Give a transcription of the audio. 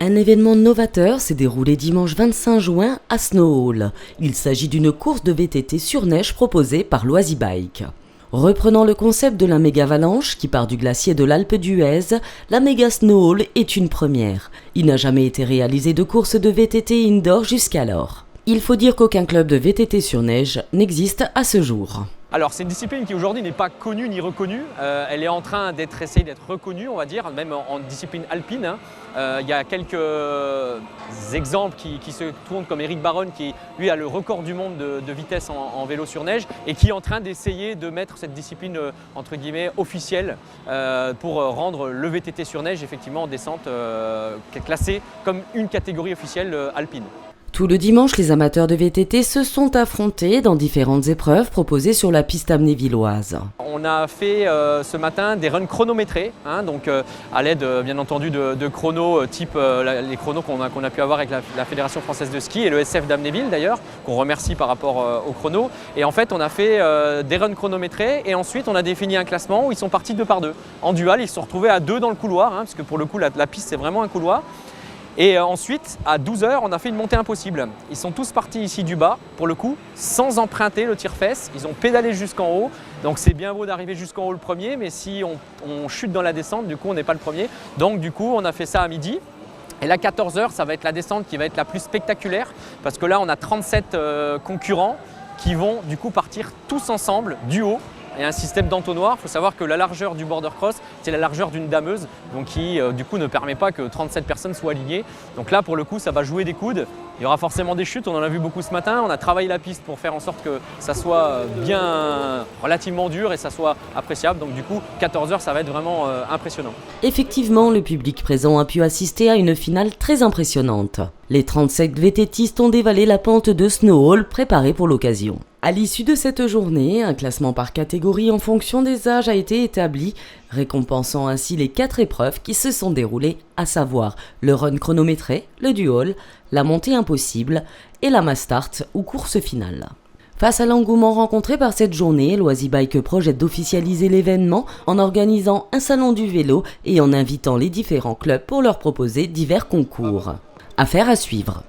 Un événement novateur s'est déroulé dimanche 25 juin à Snow Hall. Il s'agit d'une course de VTT sur neige proposée par Loisibike. Reprenant le concept de la méga avalanche qui part du glacier de l'Alpe d'Huez, la méga Snow Hall est une première. Il n'a jamais été réalisé de course de VTT indoor jusqu'alors. Il faut dire qu'aucun club de VTT sur neige n'existe à ce jour. Alors c'est une discipline qui aujourd'hui n'est pas connue ni reconnue, elle est en train essayée d'être reconnue, on va dire, même en discipline alpine. Il y a quelques exemples qui se tournent comme Eric Baron qui lui a le record du monde de vitesse en vélo sur neige et qui est en train d'essayer de mettre cette discipline entre guillemets officielle pour rendre le VTT sur neige effectivement en descente classée comme une catégorie officielle alpine. Tout le dimanche, les amateurs de VTT se sont affrontés dans différentes épreuves proposées sur la piste amnévilloise. On a fait ce matin des runs chronométrés, donc à l'aide bien entendu de chronos type les chronos qu'on a pu avoir avec la Fédération française de ski et le SF d'Amnéville d'ailleurs, qu'on remercie par rapport aux chronos. Et en fait on a fait des runs chronométrés et ensuite on a défini un classement où ils sont partis 2 par 2. En dual, ils se sont retrouvés à 2 dans le couloir, parce que pour le coup la piste c'est vraiment un couloir. Et ensuite, à 12 h, on a fait une montée impossible. Ils sont tous partis ici du bas, pour le coup, sans emprunter le tire-fesse. Ils ont pédalé jusqu'en haut. Donc c'est bien beau d'arriver jusqu'en haut le premier, mais si on chute dans la descente, du coup, on n'est pas le premier. Donc du coup, on a fait ça à midi. Et là, 14 h, ça va être la descente qui va être la plus spectaculaire, parce que là, on a 37 concurrents qui vont du coup partir tous ensemble du haut. Et un système d'entonnoir. Il faut savoir que la largeur du border cross, c'est la largeur d'une dameuse, donc qui du coup ne permet pas que 37 personnes soient alignées. Donc là, pour le coup, ça va jouer des coudes. Il y aura forcément des chutes, on en a vu beaucoup ce matin. On a travaillé la piste pour faire en sorte que ça soit bien relativement dur et ça soit appréciable. Donc du coup, 14 h, ça va être vraiment impressionnant. Effectivement, le public présent a pu assister à une finale très impressionnante. Les 37 VTTistes ont dévalé la pente de Snow Hall préparée pour l'occasion. À l'issue de cette journée, un classement par catégorie en fonction des âges a été établi, récompensant ainsi les 4 épreuves qui se sont déroulées, à savoir le run chronométré, le dual, la montée impossible et la mass start ou course finale. Face à l'engouement rencontré par cette journée, Loisibike projette d'officialiser l'événement en organisant un salon du vélo et en invitant les différents clubs pour leur proposer divers concours. Affaire à suivre.